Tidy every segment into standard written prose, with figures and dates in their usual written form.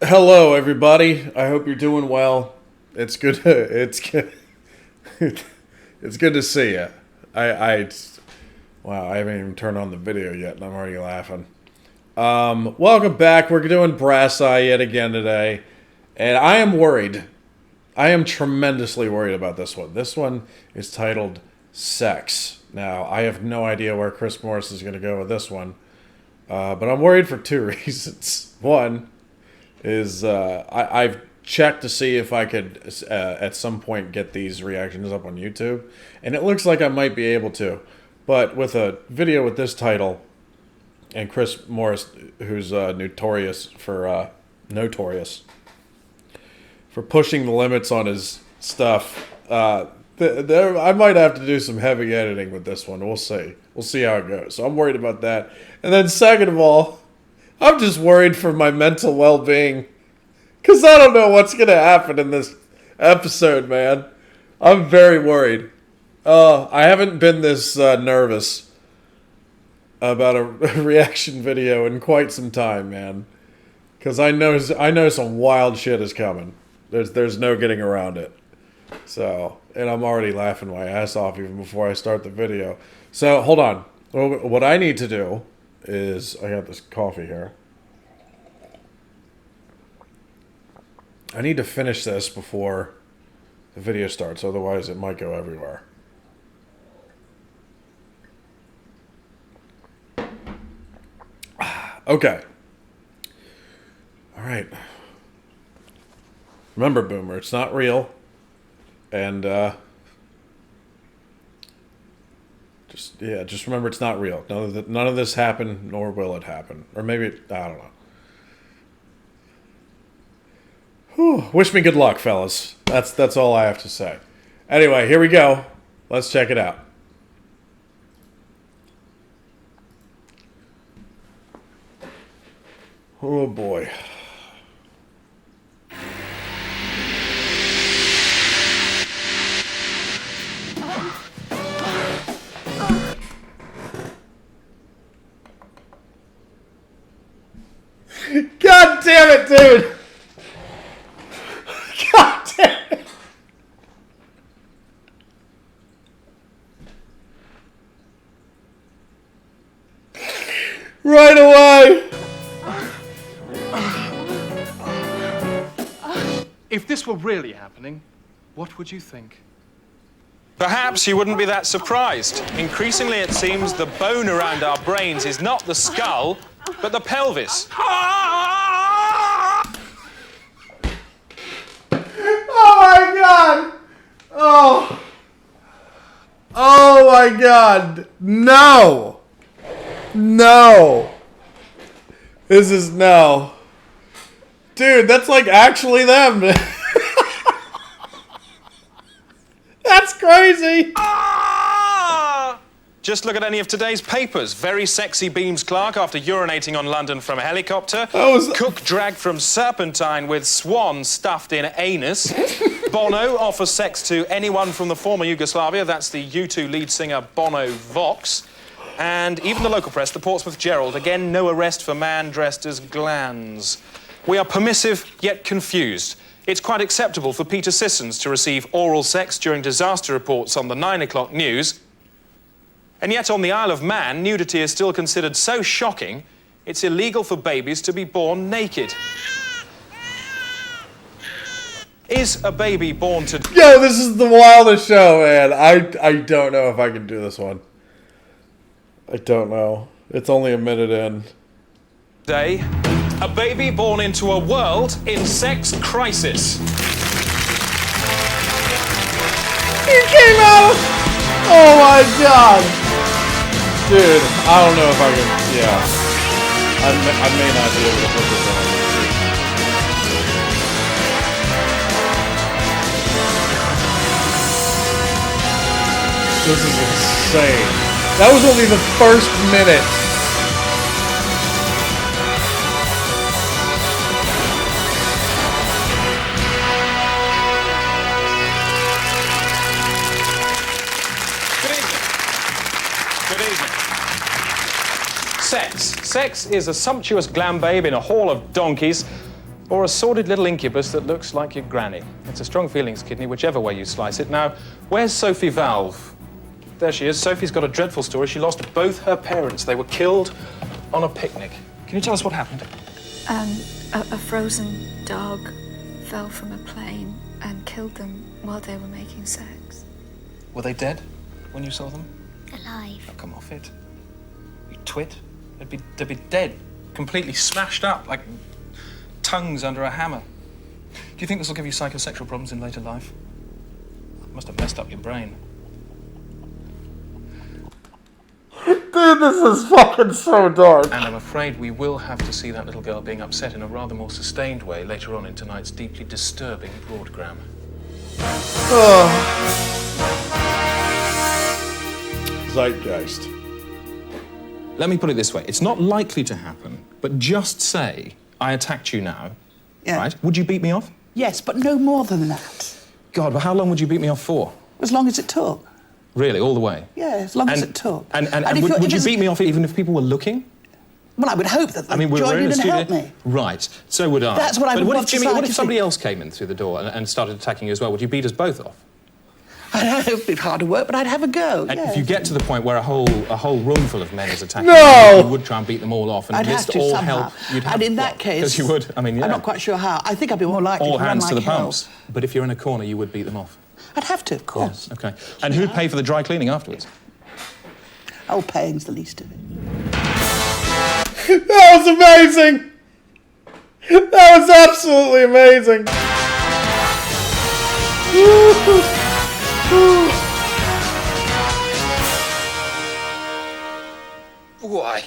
Hello, everybody. I hope you're doing well. It's good. It's good. It's good to see you. Wow, I haven't even turned on the video yet, and I'm already laughing. Welcome back. We're doing brasseye yet again today, and I am worried. I am tremendously worried about this one. This one is titled "Sex." Now, I have no idea where Chris Morris is going to go with this one, but I'm worried for two reasons. One is I've checked to see if I could at some point get these reactions up on YouTube, and it looks like I might be able to. But with a video with this title, and Chris Morris, who's notorious for pushing the limits on his stuff, I might have to do some heavy editing with this one. We'll see. We'll see how it goes. So I'm worried about that. And then second of all, I'm just worried for my mental well-being. Because I don't know what's going to happen in this episode, man. I'm very worried. I haven't been this nervous about a reaction video in quite some time, man. Because I know some wild shit is coming. There's no getting around it. So, and I'm already laughing my ass off even before I start the video. So, hold on. What I need to do is, I got this coffee here. I need to finish this before the video starts, otherwise it might go everywhere. Okay. Alright. Remember, Boomer, it's not real. And, just remember it's not real. None of this happened, nor will it happen. Or maybe, I don't know. Whew. Wish me good luck, fellas. That's all I have to say. Anyway, here we go. Let's check it out. Oh boy. God damn it, dude! God damn it! Right away! If this were really happening, what would you think? Perhaps you wouldn't be that surprised. Increasingly, it seems the bone around our brains is not the skull, but the pelvis. Oh my god! Oh my god! No! No! This is no. Dude, that's like actually them. That's crazy! Just look at any of today's papers. Very sexy Beams Clark after urinating on London from a helicopter. Cook dragged from Serpentine with swan stuffed in anus. Bono offers sex to anyone from the former Yugoslavia. That's the U2 lead singer Bono Vox. And even the local press, the Portsmouth Herald, again, no arrest for man dressed as glands. We are permissive, yet confused. It's quite acceptable for Peter Sissons to receive oral sex during disaster reports on the 9 o'clock news. And yet on the Isle of Man, nudity is still considered so shocking, it's illegal for babies to be born naked. Is a baby born to... Yo, this is the wildest show, man. I don't know if I can do this one. I don't know. It's only a minute in. Day, a baby born into a world in sex crisis. He came out! Oh my god! Dude, I don't know if I can... Yeah. I may not be able to put this on. This is insane. That was only the first minute. Good evening. Sex. Sex is a sumptuous glam babe in a hall of donkeys. or a sordid little incubus that looks like your granny. It's a strong feelings kidney, whichever way you slice it. Now, where's Sophie Valve? There she is. Sophie's got a dreadful story. She lost both her parents. They were killed on a picnic. Can you tell us what happened? A frozen dog fell from a plane and killed them while they were making sex. Were they dead when you saw them? Alive. Oh, come off it. You twit. They'd be dead, completely smashed up, like tongues under a hammer. Do you think this will give you psychosexual problems in later life? It must have messed up your brain. Dude, this is fucking so dark. And I'm afraid we will have to see that little girl being upset in a rather more sustained way later on in tonight's deeply disturbing broadgram. Zeitgeist. Let me put it this way. It's not likely to happen, but just say I attacked you now, right? Would you beat me off? Yes, but no more than that. God, but how long would you beat me off for? As long as it took. Really, all the way? Yeah, as long as it took. And would you beat me off even if people were looking? Well, I would hope that they'd we're join in in a and studio. help me. Right, so would I. That's what I would want Jimmy, what if society somebody to else came in through the door and started attacking you as well? Would you beat us both off? It'd be harder work, but I'd have a go. And if you get to the point where a whole room full of men is attacking No! you would try and beat them all off and I'd have list to all somehow. help. You'd have And in to, that case... because you would, I mean, yeah. I'm not quite sure how. I think I'd be more likely All to run hands to the like hell. pumps. But if you're in a corner, you would beat them off. I'd have to, of course. Okay. And who'd pay for the dry cleaning afterwards? Oh, paying's the least of it. That was amazing! That was absolutely amazing! Why?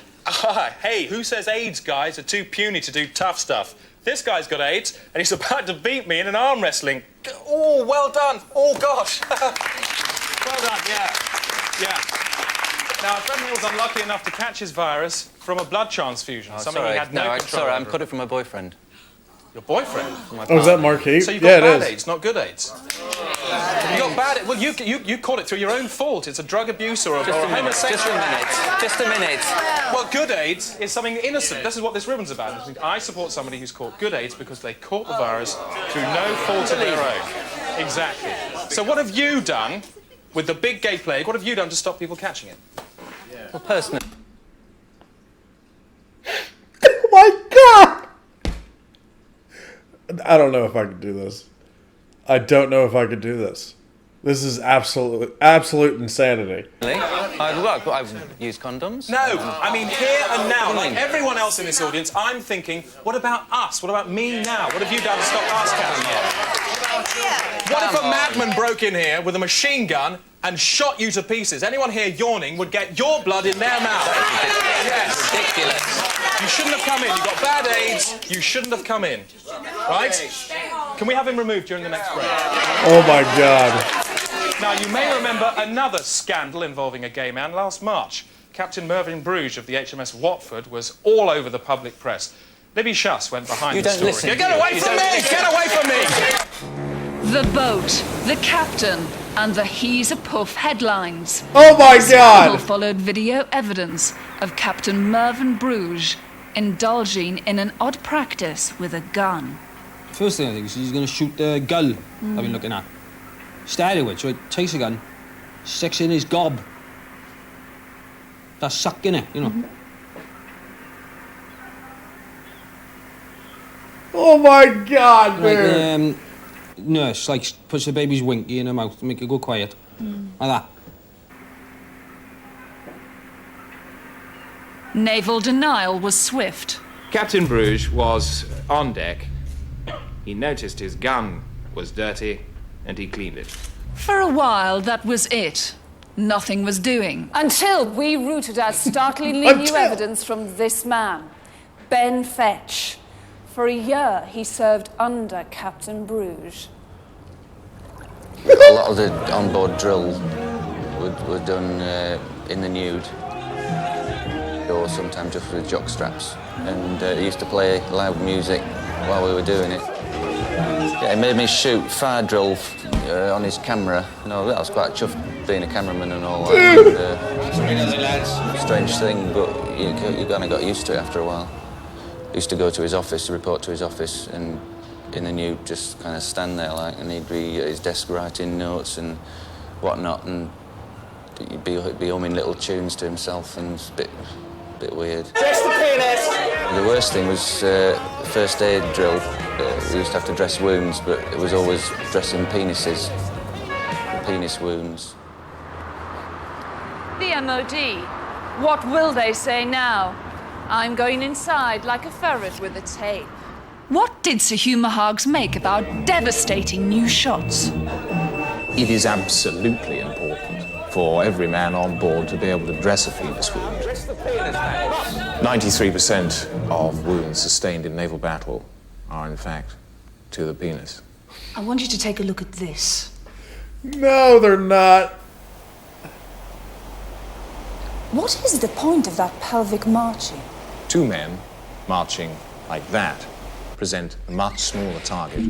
Hey, who says AIDS guys are too puny to do tough stuff? This guy's got AIDS, and he's about to beat me in an arm wrestling. Oh, well done. Oh, gosh. Well done, yeah. Yeah. Now, a friend of mine was unlucky enough to catch his virus from a blood transfusion. Something he had no control over. I caught it from my boyfriend. Your boyfriend? Oh, is that Mark Heap? So you got bad AIDS, not good AIDS. You got bad. Well, you caught it through your own fault. It's a drug abuse or a homosexual. Just a minute. Just a minute. Well, good AIDS is something innocent. This is what this ribbon's about. I support somebody who's caught good AIDS because they caught the virus through no fault of their own. Exactly. So what have you done with the big gay plague? What have you done to stop people catching it? Well, personally... Oh my God! I don't know if I could do this. I don't know if I could do this. This is absolute insanity. I've used condoms. No, I mean here and now, like everyone else in this audience, I'm thinking, what about us? What about me now? What have you done to stop us catching it? What if a madman broke in here with a machine gun and shot you to pieces? Anyone here yawning would get your blood in their mouth. Yes. Ridiculous. You shouldn't have come in. You've got bad AIDS. You shouldn't have come in. Right? Can we have him removed during the next break? Oh my God. Now, you may remember another scandal involving a gay man last March. Captain Mervyn Bruges of the HMS Watford was all over the public press. Libby Schuss went behind the story. Listen. Get away from me! Get away from me! The boat, the captain, and the He's a Puff headlines. Oh my Scandal God! followed video evidence of Captain Mervyn Bruges indulging in an odd practice with a gun. First thing I think is he's going to shoot the girl I've been looking at. Started with, so he takes a gun, sticks in his gob. That's suck in it, you know. Oh my God, dude! Like, nurse, like, puts the baby's winky in her mouth to make her go quiet. Like that. Naval denial was swift. Captain Bruges was on deck. He noticed his gun was dirty and he cleaned it. For a while, that was it. Nothing was doing. Until we rooted out startlingly new evidence from this man, Ben Fetch. For a year, he served under Captain Bruges. A lot of the onboard drill were done in the nude, or sometimes just with jock straps. And he used to play loud music while we were doing it. Yeah, he made me shoot fire drill on his camera. You know, that was quite chuffed being a cameraman and all that. And, strange thing, but you kind of got used to it after a while. used to go to his office, to report to his office, and in the nude just kind of stand there like, and he'd be at his desk writing notes and whatnot, and he'd be humming little tunes to himself, and it's a bit weird. Dress the penis! The worst thing was first aid drill. We used to have to dress wounds, but it was always dressing penises, penis wounds. The MOD. What will they say now? I'm going inside like a ferret with a tape. What did Sir Hugh Mahoggs make of our devastating new shots? It is absolutely important for every man on board to be able to dress a penis wound. 93% of wounds sustained in naval battle are, in fact, to the penis. I want you to take a look at this. No, they're not. What is the point of that pelvic marching? Two men marching like that present a much smaller target.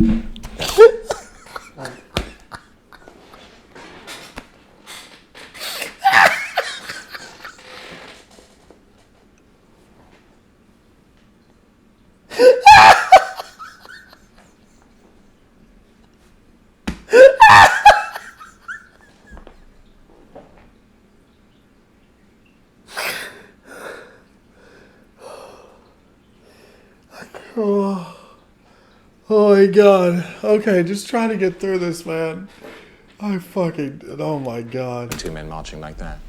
Oh my god. Okay, just trying to get through this, man. Oh my god. Two men marching like that.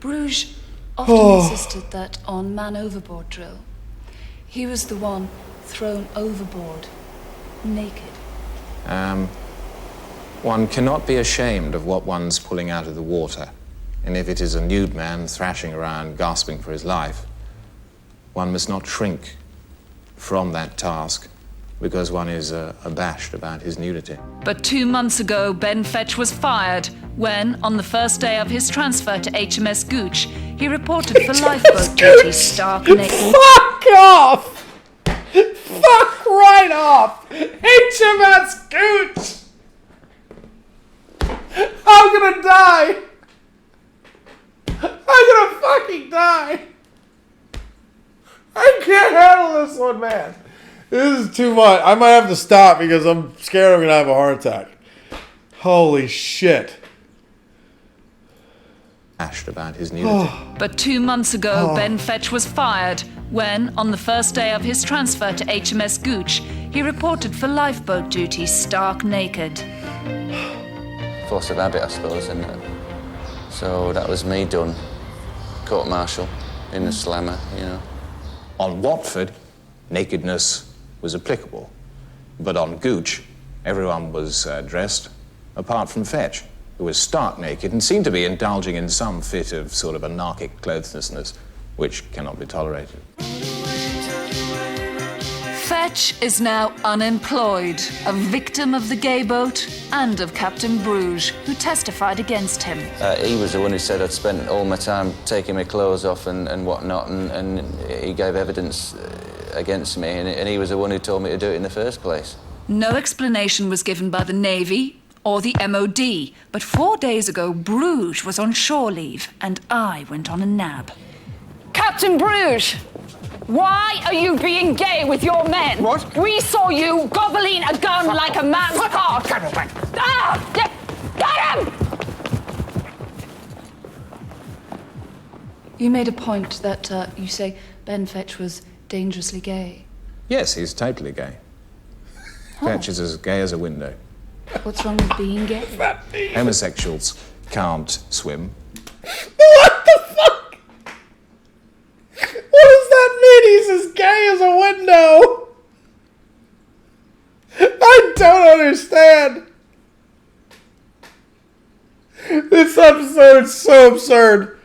Bruges often insisted that on man overboard drill, he was the one thrown overboard, naked. One cannot be ashamed of what one's pulling out of the water. And if it is a nude man thrashing around, gasping for his life, one must not shrink from that task because one is abashed about his nudity. But 2 months ago, Ben Fetch was fired when, on the first day of his transfer to HMS Gooch, he reported for lifeboat duty stark naked. Fuck off! Fuck right off! HMS Gooch! I'm gonna die! I'm gonna fucking die! I can't handle this one, man. This is too much. I might have to stop because I'm scared I'm gonna have a heart attack. Holy shit. Abashed about his nudity. But 2 months ago, Ben Fetch was fired when, on the first day of his transfer to HMS Gooch, he reported for lifeboat duty stark naked. Force of habit, I suppose, isn't it? So that was me done. Court-martial in the slammer, you know. On Watford, nakedness was applicable. But on Gooch, everyone was dressed, apart from Fetch, who was stark naked and seemed to be indulging in some fit of sort of anarchic clotheslessness, which cannot be tolerated. Fetch is now unemployed, a victim of the gay boat and of Captain Bruges, who testified against him. He was the one who said I'd spent all my time taking my clothes off and whatnot, and he gave evidence against me, and he was the one who told me to do it in the first place. No explanation was given by the Navy or the MOD, but 4 days ago, Bruges was on shore leave, and I went on a nab. Captain Bruges! Why are you being gay with your men? What? We saw you gobbling a gun like a man's cock. Ah! Get him! You made a point that you say Ben Fetch was dangerously gay. Yes, he's totally gay. Fetch is as gay as a window. What's wrong with being gay? Homosexuals can't swim. What the fuck? What does that mean? He's as gay as a window? I don't understand. This episode's so absurd.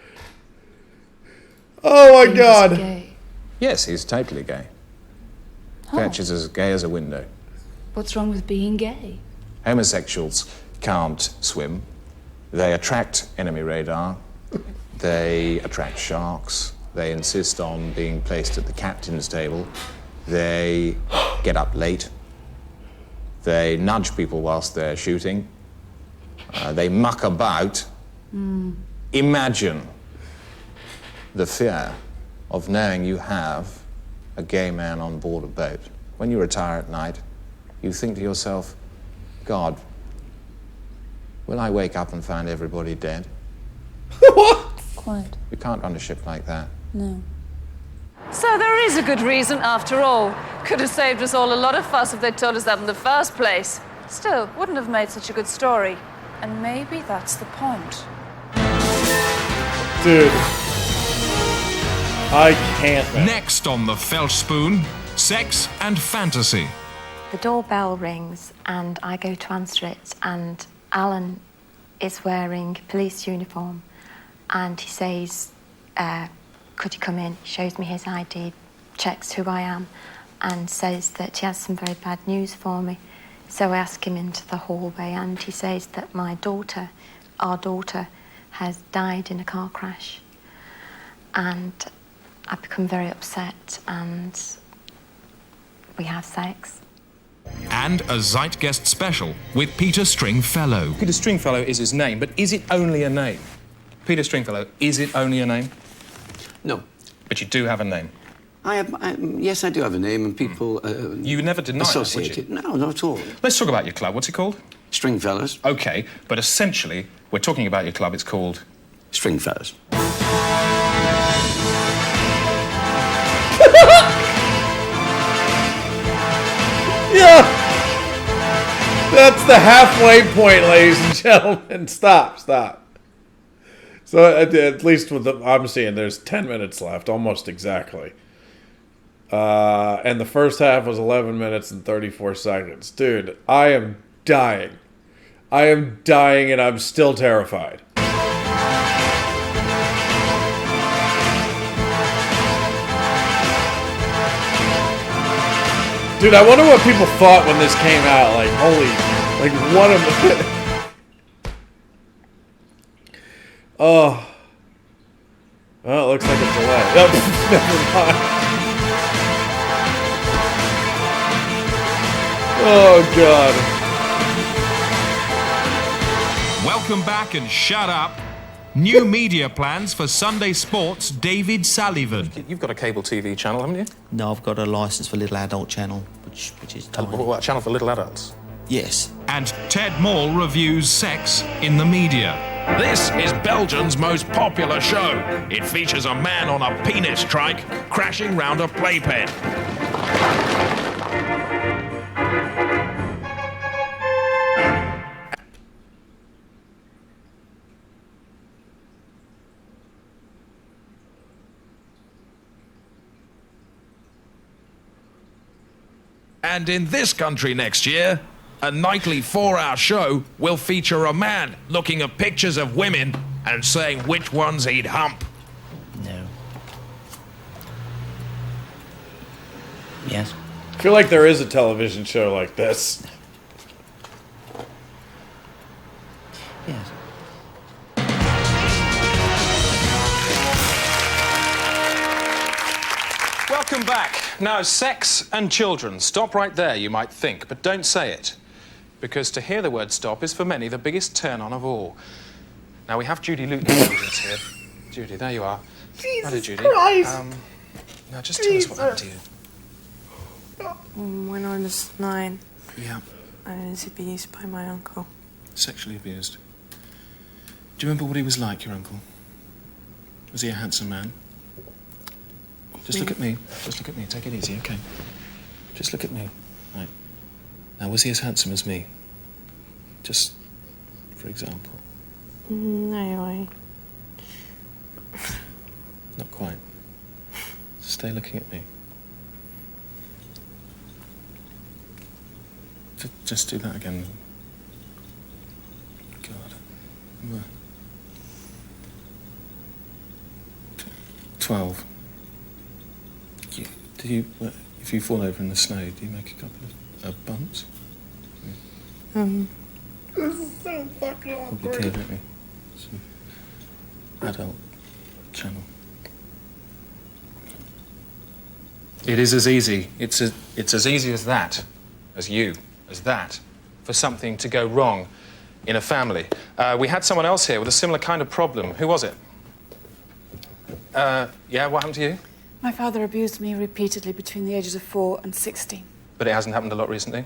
Oh my god. Gay. Yes, he's totally gay. Fetch is as gay as a window. What's wrong with being gay? Homosexuals can't swim. They attract enemy radar. They attract sharks. They insist on being placed at the captain's table. They get up late. They nudge people whilst they're shooting. They muck about. Imagine the fear of knowing you have a gay man on board a boat. When you retire at night, you think to yourself, God, will I wake up and find everybody dead? What? Quite. You can't run a ship like that. No. So there is a good reason after all. Could have saved us all a lot of fuss if they'd told us that in the first place. Still, wouldn't have made such a good story. And maybe that's the point. Dude. I can't. Next on the Felch Spoon, sex and fantasy. The doorbell rings and I go to answer it, and Alan is wearing police uniform, and he says, could he come in? Shows me his ID, checks who I am, and says that he has some very bad news for me. So I ask him into the hallway, and he says that my daughter, our daughter, has died in a car crash. And I become very upset, and we have sex. And a Zeitgeist special with Peter Stringfellow. Peter Stringfellow is his name, but is it only a name? Peter Stringfellow, is it only a name? No. But you do have a name. Yes, I do have a name, and people... you would never deny associate that, would you? No, not at all. Let's talk about your club. What's it called? Stringfellows. OK, but essentially, we're talking about your club. It's called... Stringfellows. Yeah! That's the halfway point, ladies and gentlemen. Stop. So at least with the, I'm seeing there's 10 minutes left, almost exactly. And the first half was 11 minutes and 34 seconds. Dude, I am dying. And I'm still terrified. Dude, I wonder what people thought when this came out. Like, holy, like, what a... Oh. Well, it looks like a delay. Oh, never mind. Oh, God. Welcome back and shut up. New media plans for Sunday Sports, David Sullivan. You've got a cable TV channel, haven't you? No, I've got a licence for Little Adult Channel, which is tiny. What, a channel for little adults? Yes. And Ted Moll reviews sex in the media. This is Belgium's most popular show. It features a man on a penis trike crashing round a playpen. And in this country next year, a nightly 4-hour show will feature a man looking at pictures of women and saying which ones he'd hump. No. Yes. I feel like there is a television show like this. Yes. Welcome back. Now, sex and children. Stop right there, you might think, but don't say it. Because to hear the word stop is for many the biggest turn-on of all. Now, we have Judy Luton here. Judy, there you are. Jesus Hello, Judy. Christ. Now, just tell us what happened to you. When I was 9, Yeah. I was abused by my uncle. Sexually abused. Do you remember what he was like, your uncle? Was he a handsome man? Just look at me. Just look at me. Take it easy, okay? Just look at me. Right. Now, was he as handsome as me? Just for example. No way. Not quite. Stay looking at me. Just do that again. God. 12. Do you, if you fall over in the snow, do you make a couple of bumps? This is so fucking Hold the awkward. tear, don't you? Some adult channel. It is as easy. It's as easy as that, as that, for something to go wrong in a family. We had someone else here with a similar kind of problem. Who was it? Yeah, what happened to you? My father abused me repeatedly between the ages of 4 and 16. But it hasn't happened a lot recently?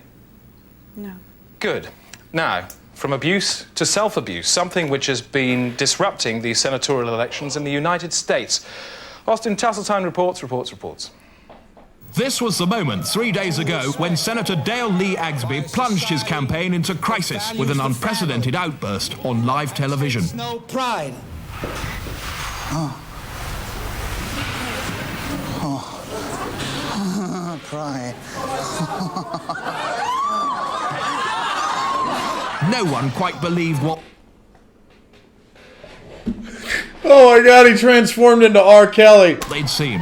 No. Good. Now, from abuse to self-abuse, something which has been disrupting the senatorial elections in the United States. Austin Tasseltine reports. This was the moment 3 days ago when Senator Dale Lee Agsby plunged his campaign into crisis with an unprecedented outburst on live television. No pride. Pride. No one quite believed what... Oh my god, he transformed into R. Kelly. They'd seen.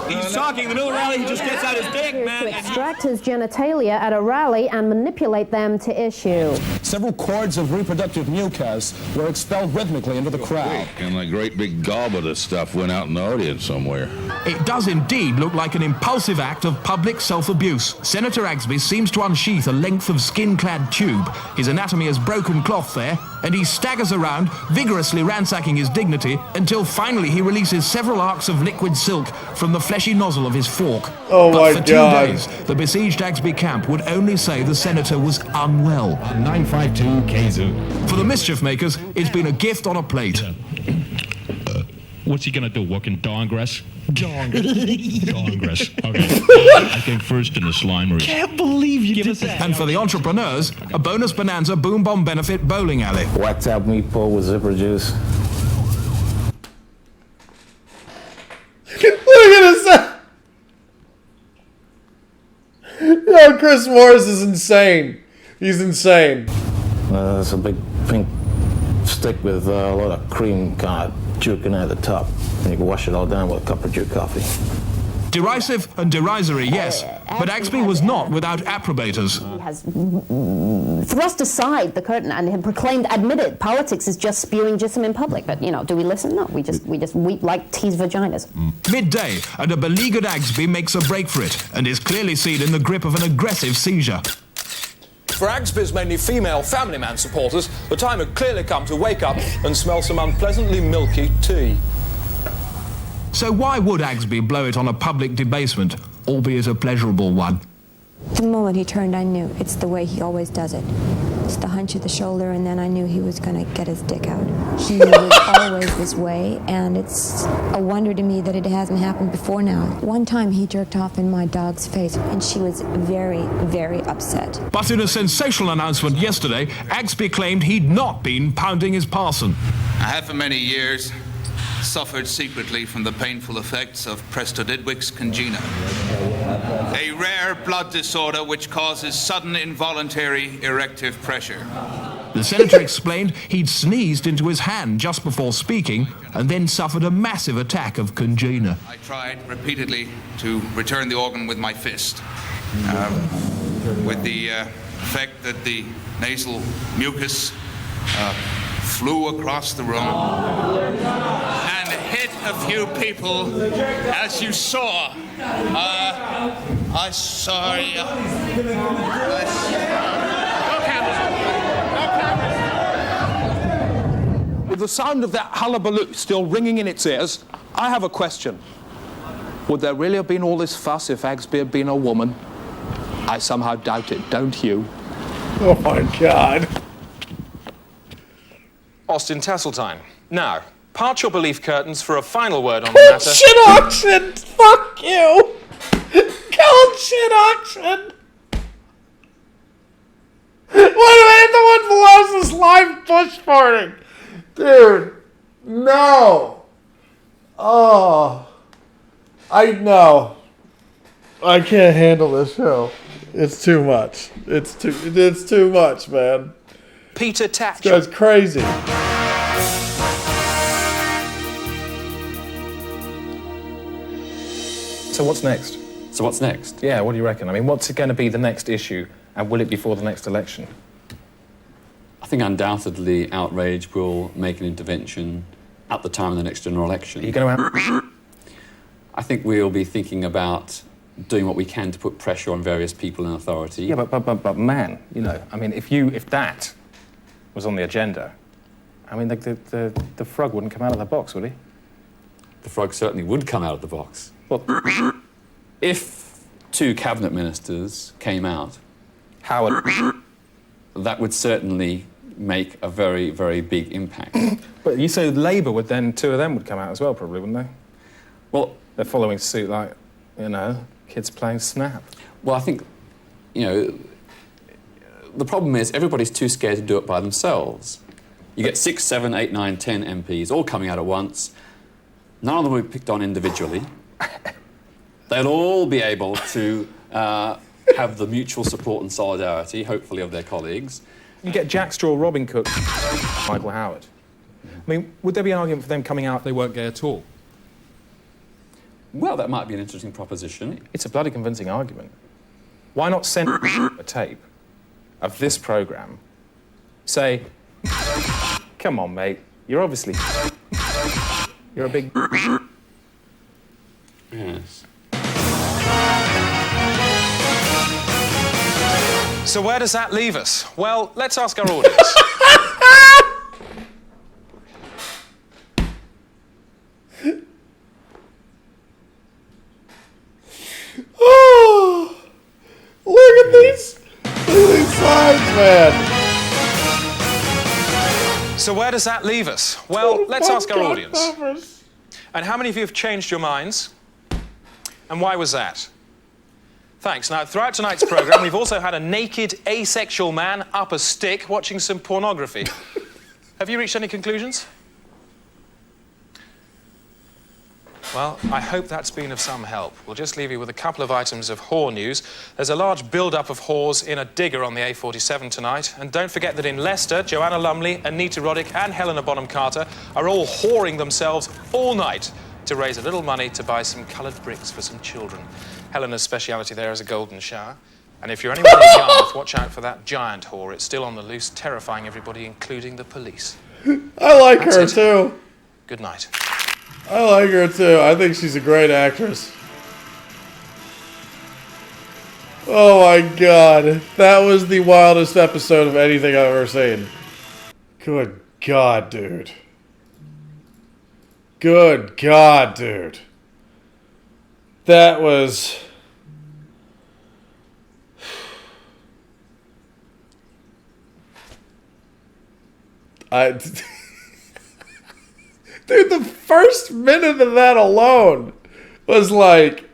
He's talking in the middle of the rally, he just gets out his dick, man. To extract his genitalia at a rally and manipulate them to issue. Several cords of reproductive mucus were expelled rhythmically into the crowd. And a great big gob of this stuff went out in the audience somewhere. It does indeed look like an impulsive act of public self-abuse. Senator Agsby seems to unsheath a length of skin-clad tube. His anatomy is broken cloth there, and he staggers around, vigorously ransacking his dignity, until finally he releases several arcs of liquid silk from the fleshy nozzle of his fork. Oh my But for 2 days, the besieged Agsby camp would only say the senator was unwell. 952 KZoo. For the mischief makers, it's been a gift on a plate. What's he gonna do? Walk in Dongress? Dongress. Okay. I came first in the slimery. Can't believe you did that. And for the entrepreneurs, a bonus bonanza boom bomb benefit bowling alley. Whacked out meatball with zipper juice. Look at this. Yo, Chris Morris is insane. He's insane. It's a big pink stick with a lot of cream kind of juking out the top. And you can wash it all down with a cup of Jew coffee. Derisive and derisory, yes, but Agsby was not without approbators. He has thrust aside the curtain and had admitted politics is just spewing jism in public. But, you know, do we listen? No, we just weep like teased vaginas. Midday, and a beleaguered Agsby makes a break for it, and is clearly seen in the grip of an aggressive seizure. For Agsby's mainly female family man supporters, the time had clearly come to wake up and smell some unpleasantly milky tea. So why would Agsby blow it on a public debasement, albeit a pleasurable one? The moment he turned, I knew. It's the way he always does it. It's the hunch of the shoulder, and then I knew he was going to get his dick out. He was always this way, and it's a wonder to me that it hasn't happened before now. One time he jerked off in my dog's face, and she was very, very upset. But in a sensational announcement yesterday, Agsby claimed he'd not been pounding his parson. I have for many years suffered secretly from the painful effects of Prestodidwix congena, a rare blood disorder which causes sudden involuntary erective pressure. The senator explained he'd sneezed into his hand just before speaking and then suffered a massive attack of congena. I tried repeatedly to return the organ with my fist, with the effect that the nasal mucus flew across the room and hit a few people, as you saw. I saw you. With the sound of that hullabaloo still ringing in its ears, I have a question. Would there really have been all this fuss if Agsby had been a woman? I somehow doubt it, don't you? Oh my god. Austin Tasseltine. Now, part your belief curtains for a final word on the matter. Shit auction! Fuck you! Cold shit auction! What am I the one below this live bush farting? Dude, no. Oh. No. I can't handle this show. It's too much. It's too much, man. Peter Tatchell. This guy's crazy. So what's next? So what's next? Yeah, what do you reckon? I mean, what's going to be the next issue, and will it be for the next election? I think undoubtedly outrage will make an intervention at the time of the next general election. Are you going to... I think we'll be thinking about doing what we can to put pressure on various people in authority. Yeah, but man, you know, I mean, if that was on the agenda, I mean, the frog wouldn't come out of the box, would he? The frog certainly would come out of the box. Well, if 2 cabinet ministers came out, Howard, that would certainly make a very, very big impact. but you say Labour would then, 2 of them would come out as well, probably, wouldn't they? Well, they're following suit, like, you know, kids playing Snap. Well, I think, you know, the problem is everybody's too scared to do it by themselves. You get 6, 7, 8, 9, 10 MPs all coming out at once. None of them will be picked on individually. They'll all be able to have the mutual support and solidarity, hopefully, of their colleagues. You get Jack Straw, Robin Cook, Michael Howard. I mean, would there be an argument for them coming out if they weren't gay at all? Well, that might be an interesting proposition. It's a bloody convincing argument. Why not send a tape of this programme? Say, come on, mate, you're obviously... You're a big... Yes. So where does that leave us? Well, let's ask our audience. Oh, look at these signs, man. So where does that leave us? Well, let's ask our audience. And how many of you have changed your minds? And why was that? Thanks. Now, throughout tonight's programme, we've also had a naked, asexual man up a stick watching some pornography. Have you reached any conclusions? Well, I hope that's been of some help. We'll just leave you with a couple of items of whore news. There's a large build-up of whores in a digger on the A47 tonight. And don't forget that in Leicester, Joanna Lumley, Anita Roddick and Helena Bonham Carter are all whoring themselves all night to raise a little money to buy some coloured bricks for some children. Helena's speciality there is a golden shower. And if you're anywhere near Yarmouth, watch out for that giant whore. It's still on the loose, terrifying everybody, including the police. I like her, too. Good night. I like her, too. I think she's a great actress. Oh, my God. That was the wildest episode of anything I've ever seen. Good God, dude. Good God, dude. That was... Dude, the first minute of that alone was like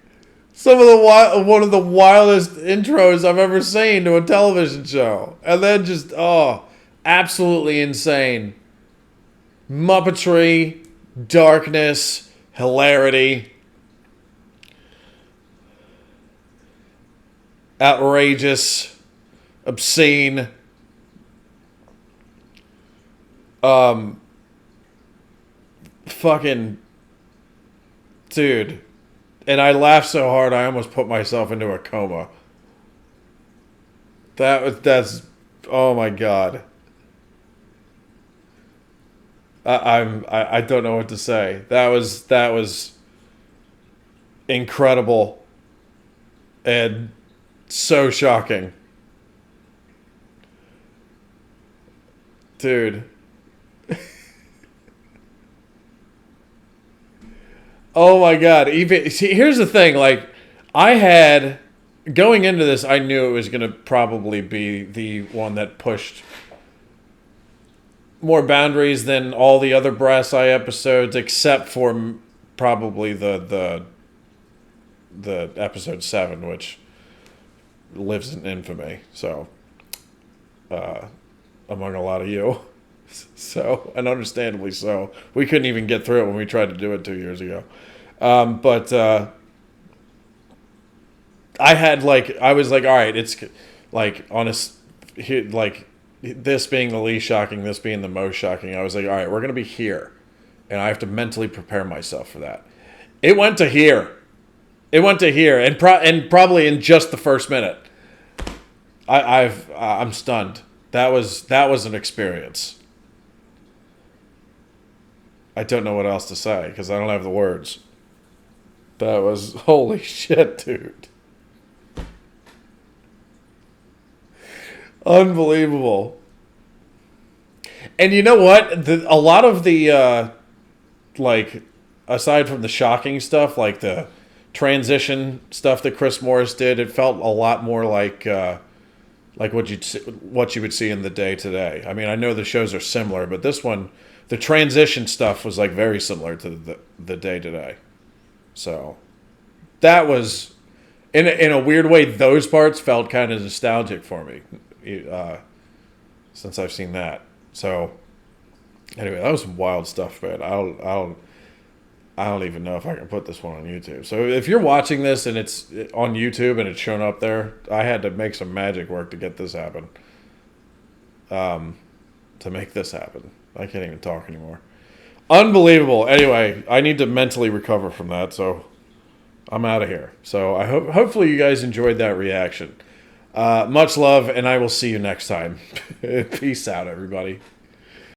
one of the wildest intros I've ever seen to a television show. And then just, absolutely insane. Muppetry, darkness, hilarity. Outrageous, obscene. Fucking dude. And I laughed so hard I almost put myself into a coma. That's oh my God. I don't know what to say. That was incredible and so shocking. Dude. Oh my God. Here's the thing, like, going into this, I knew it was going to probably be the one that pushed more boundaries than all the other Brasseye episodes, except for probably the episode 7, which lives in infamy. So, among a lot of you. So, and understandably so. We couldn't even get through it when we tried to do it 2 years ago. But I was like, all right, it's like like this being the least shocking, this being the most shocking. I was like, all right, we're going to be here. And I have to mentally prepare myself for that. It went to here. And probably in just the first minute. I'm stunned. That was an experience. I don't know what else to say because I don't have the words. That was holy shit, dude. Unbelievable. And you know what? A lot of the like, aside from the shocking stuff, like the transition stuff that Chris Morris did. It felt a lot more like what you would see in the day today. I mean, I know the shows are similar, but this one, the transition stuff was like very similar to the day today. So that was, in a weird way, those parts felt kind of nostalgic for me, since I've seen that. So anyway, that was some wild stuff, man. I don't even know if I can put this one on YouTube. So if you're watching this and it's on YouTube and it's shown up there, I had to make some magic work to get this happen. To make this happen. I can't even talk anymore. Unbelievable. Anyway, I need to mentally recover from that, so I'm out of here. So I hopefully you guys enjoyed that reaction. Much love, and I will see you next time. Peace out, everybody.